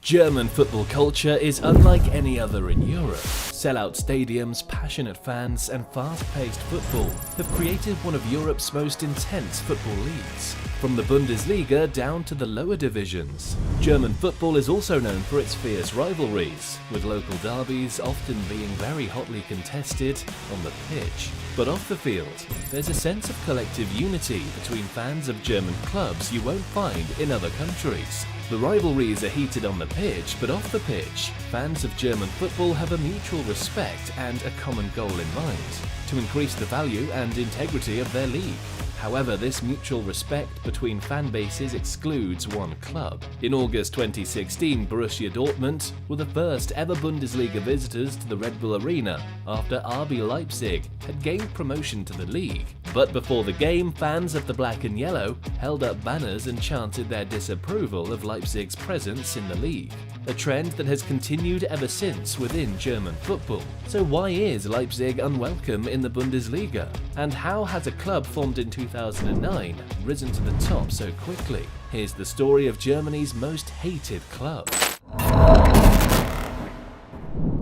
German football culture is unlike any other in Europe. Sellout stadiums, passionate fans, and fast-paced football have created one of Europe's most intense football leagues, from the Bundesliga down to the lower divisions. German football is also known for its fierce rivalries, with local derbies often being very hotly contested on the pitch. But off the field, there's a sense of collective unity between fans of German clubs you won't find in other countries. The rivalries are heated on the pitch, but off the pitch, fans of German football have a mutual respect and a common goal in mind: to increase the value and integrity of their league. However, this mutual respect between fan bases excludes one club. In August 2016, Borussia Dortmund were the first ever Bundesliga visitors to the Red Bull Arena after RB Leipzig had gained promotion to the league. But before the game, fans of the black and yellow held up banners and chanted their disapproval of Leipzig's presence in the league, a trend that has continued ever since within German football. So why is Leipzig unwelcome in the Bundesliga? And how has a club formed in 2009 risen to the top so quickly? Here's the story of Germany's most hated club.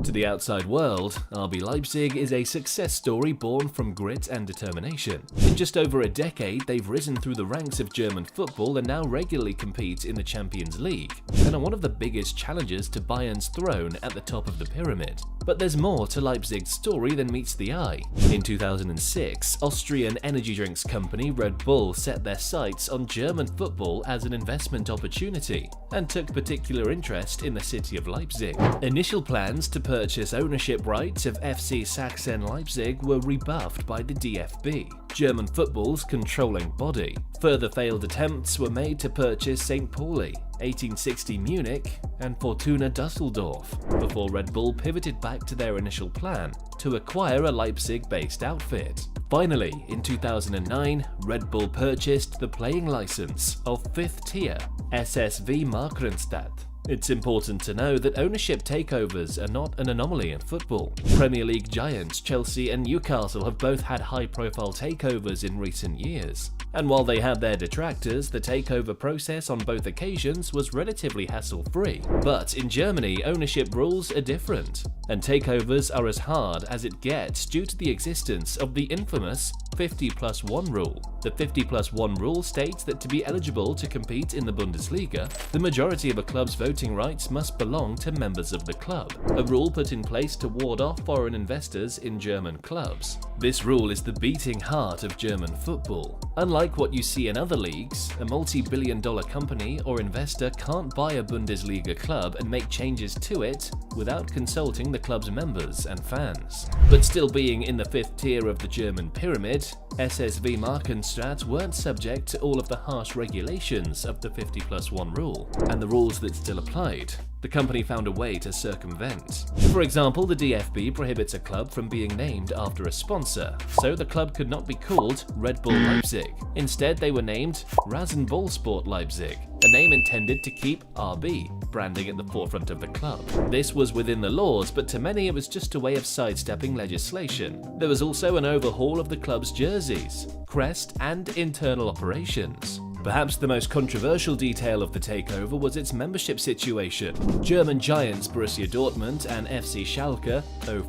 To the outside world, RB Leipzig is a success story born from grit and determination. In just over a decade, they've risen through the ranks of German football and now regularly compete in the Champions League, and are one of the biggest challengers to Bayern's throne at the top of the pyramid. But there's more to Leipzig's story than meets the eye. In 2006, Austrian energy drinks company Red Bull set their sights on German football as an investment opportunity, and took particular interest in the city of Leipzig. Initial plans to purchase ownership rights of FC Sachsen Leipzig were rebuffed by the DFB, German football's controlling body. Further failed attempts were made to purchase St. Pauli, 1860 Munich, and Fortuna Düsseldorf, before Red Bull pivoted back to their initial plan to acquire a Leipzig-based outfit. Finally, in 2009, Red Bull purchased the playing license of 5th tier SSV Markranstadt. It's important to know that ownership takeovers are not an anomaly in football. Premier League giants Chelsea and Newcastle have both had high-profile takeovers in recent years. And while they had their detractors, the takeover process on both occasions was relatively hassle-free. But in Germany, ownership rules are different, and takeovers are as hard as it gets due to the existence of the infamous 50+1 rule. The 50+1 rule states that to be eligible to compete in the Bundesliga, the majority of a club's voting rights must belong to members of the club, a rule put in place to ward off foreign investors in German clubs. This rule is the beating heart of German football. Unlike what you see in other leagues, a multi-billion-dollar company or investor can't buy a Bundesliga club and make changes to it without consulting the club's members and fans. But still being in the 5th tier of the German pyramid, SSV Markranstadt weren't subject to all of the harsh regulations of the 50+1 rule, and the rules that still applied. The company found a way to circumvent. For example, the DFB prohibits a club from being named after a sponsor, so the club could not be called Red Bull Leipzig. Instead, they were named Rasenballsport Leipzig, a name intended to keep RB branding at the forefront of the club. This was within the laws, but to many it was just a way of sidestepping legislation. There was also an overhaul of the club's jerseys, crest, and internal operations. Perhaps the most controversial detail of the takeover was its membership situation. German giants Borussia Dortmund and FC Schalke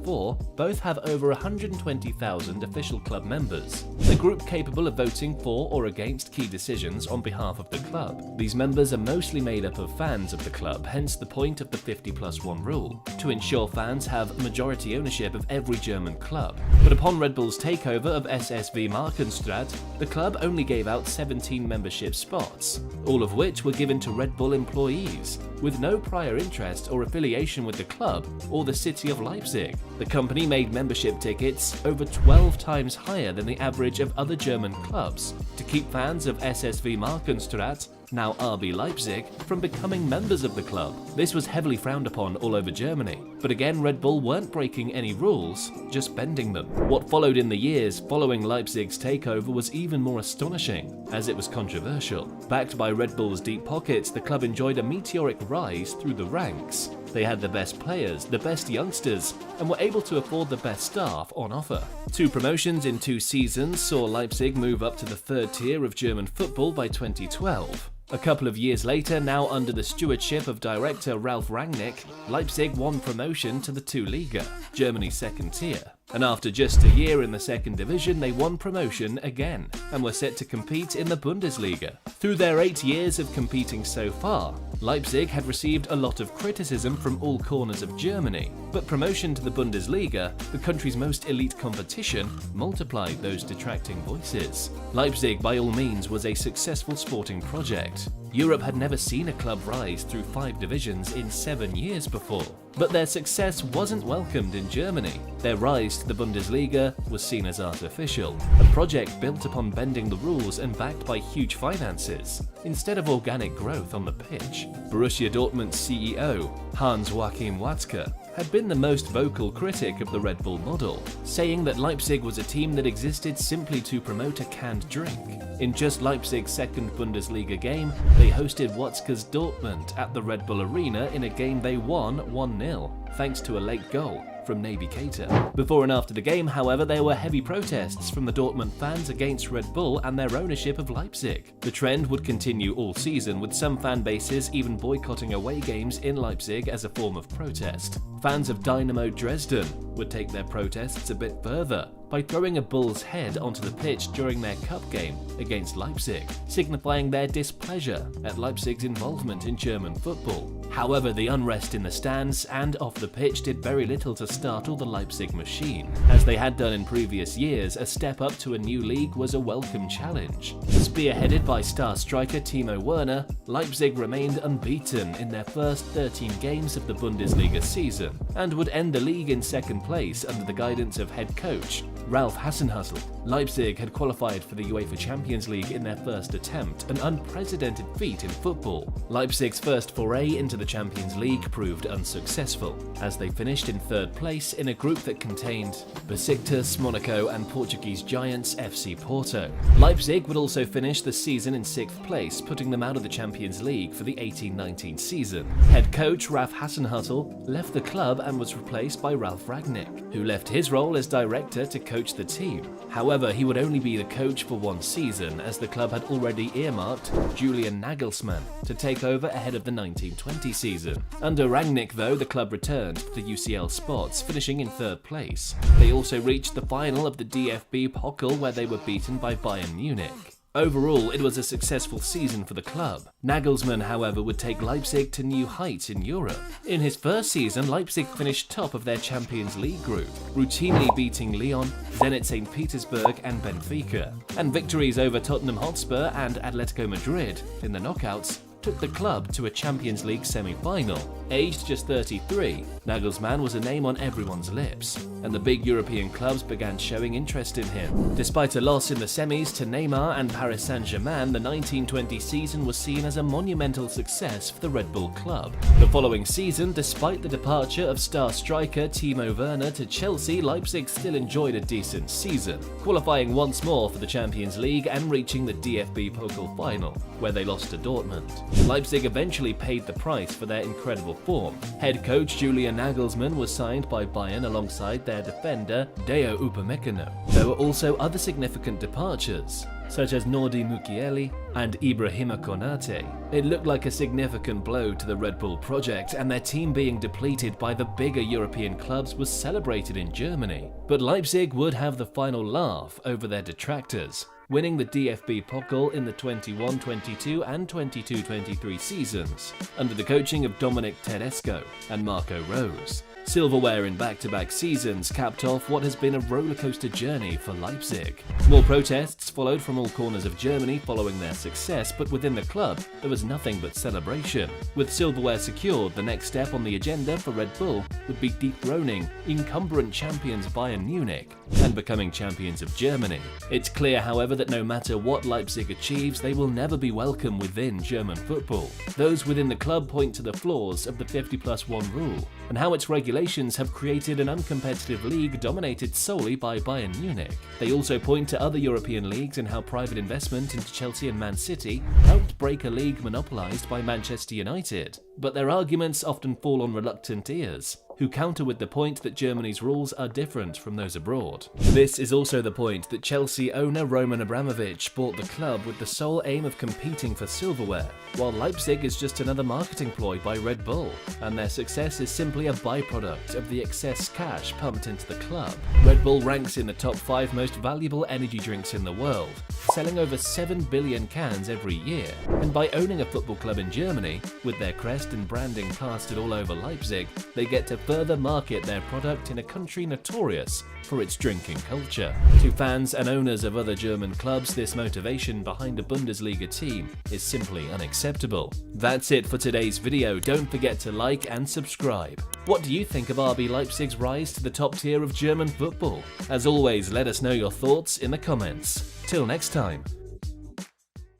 04 both have over 120,000 official club members, a group capable of voting for or against key decisions on behalf of the club. These members are mostly made up of fans of the club, hence the point of the 50+1 rule, to ensure fans have majority ownership of every German club. But upon Red Bull's takeover of SSV Markranstadt, the club only gave out 17 membership spots, all of which were given to Red Bull employees, with no prior interest or affiliation with the club or the city of Leipzig. The company made membership tickets over 12 times higher than the average of other German clubs to keep fans of SSV Markranstadt, now RB Leipzig, from becoming members of the club. This was heavily frowned upon all over Germany, but again Red Bull weren't breaking any rules, just bending them. What followed in the years following Leipzig's takeover was even more astonishing, as it was controversial. Backed by Red Bull's deep pockets, the club enjoyed a meteoric rise through the ranks. They had the best players, the best youngsters, and were able to afford the best staff on offer. 2 promotions in 2 seasons saw Leipzig move up to the 3rd tier of German football by 2012. A couple of years later, now under the stewardship of director Ralf Rangnick, Leipzig won promotion to the 2. Liga, Germany's second tier. And after just a year in the second division, they won promotion again and were set to compete in the Bundesliga. Through their 8 years of competing so far, Leipzig had received a lot of criticism from all corners of Germany, but promotion to the Bundesliga, the country's most elite competition, multiplied those detracting voices. Leipzig, by all means, was a successful sporting project. Europe had never seen a club rise through 5 divisions in 7 years before. But their success wasn't welcomed in Germany. Their rise to the Bundesliga was seen as artificial, a project built upon bending the rules and backed by huge finances, instead of organic growth on the pitch. Borussia Dortmund's CEO, Hans-Joachim Watzke, had been the most vocal critic of the Red Bull model, saying that Leipzig was a team that existed simply to promote a canned drink. In just Leipzig's second Bundesliga game, they hosted Watzke's Dortmund at the Red Bull Arena in a game they won 1-0, thanks to a late goal from Naby Keita. Before and after the game, however, there were heavy protests from the Dortmund fans against Red Bull and their ownership of Leipzig. The trend would continue all season, with some fan bases even boycotting away games in Leipzig as a form of protest. Fans of Dynamo Dresden would take their protests a bit further by throwing a bull's head onto the pitch during their cup game against Leipzig, signifying their displeasure at Leipzig's involvement in German football. However, the unrest in the stands and off the pitch did very little to startle the Leipzig machine. As they had done in previous years, a step up to a new league was a welcome challenge. Spearheaded by star striker Timo Werner, Leipzig remained unbeaten in their first 13 games of the Bundesliga season and would end the league in second place under the guidance of head coach Ralf Hasenhüttl. Leipzig had qualified for the UEFA Champions League in their first attempt, an unprecedented feat in football. Leipzig's first foray into the Champions League proved unsuccessful, as they finished in third place in a group that contained Besiktas, Monaco and Portuguese giants FC Porto. Leipzig would also finish the season in 6th place, putting them out of the Champions League for the 18-19 season. Head coach Ralf Hasenhüttl left the club and was replaced by Ralf Rangnick, who left his role as director to coach the team. However, he would only be the coach for 1 season, as the club had already earmarked Julian Nagelsmann to take over ahead of the 1920 season. Under Rangnick, though, the club returned to the UCL spots, finishing in 3rd place. They also reached the final of the DFB Pokal, where they were beaten by Bayern Munich. Overall, it was a successful season for the club. Nagelsmann, however, would take Leipzig to new heights in Europe. In his first season, Leipzig finished top of their Champions League group, routinely beating Lyon, Zenit St. Petersburg and Benfica. And victories over Tottenham Hotspur and Atletico Madrid in the knockouts took the club to a Champions League semi-final. Aged just 33, Nagelsmann was a name on everyone's lips, and the big European clubs began showing interest in him. Despite a loss in the semis to Neymar and Paris Saint-Germain, the 1920 season was seen as a monumental success for the Red Bull club. The following season, despite the departure of star striker Timo Werner to Chelsea, Leipzig still enjoyed a decent season, qualifying once more for the Champions League and reaching the DFB Pokal final, where they lost to Dortmund. Leipzig eventually paid the price for their incredible form. Head coach Julian Nagelsmann was signed by Bayern alongside their defender Deo Upamecano. There were also other significant departures, such as Nordi Mukiele and Ibrahima Konate. It looked like a significant blow to the Red Bull project, and their team being depleted by the bigger European clubs was celebrated in Germany. But Leipzig would have the final laugh over their detractors, winning the DFB Pokal in the 21-22 and 22-23 seasons, under the coaching of Dominic Tedesco and Marco Rose. Silverware in back-to-back seasons capped off what has been a rollercoaster journey for Leipzig. More protests followed from all corners of Germany following their success, but within the club there was nothing but celebration. With silverware secured, the next step on the agenda for Red Bull would be dethroning incumbent champions Bayern Munich and becoming champions of Germany. It's clear, however, that no matter what Leipzig achieves, they will never be welcome within German football. Those within the club point to the flaws of the 50+1 rule and how its regulations have created an uncompetitive league dominated solely by Bayern Munich. They also point to other European leagues and how private investment into Chelsea and Man City helped break a league monopolised by Manchester United. But their arguments often fall on reluctant ears, who counter with the point that Germany's rules are different from those abroad. This is also the point that Chelsea owner Roman Abramovich bought the club with the sole aim of competing for silverware, while Leipzig is just another marketing ploy by Red Bull, and their success is simply a byproduct of the excess cash pumped into the club. Red Bull ranks in the top 5 most valuable energy drinks in the world, selling over 7 billion cans every year, and by owning a football club in Germany, with their crest and branding plastered all over Leipzig, they get to further market their product in a country notorious for its drinking culture. To fans and owners of other German clubs, this motivation behind a Bundesliga team is simply unacceptable. That's it for today's video. Don't forget to like and subscribe. What do you think of RB Leipzig's rise to the top tier of German football? As always, let us know your thoughts in the comments. Till next time.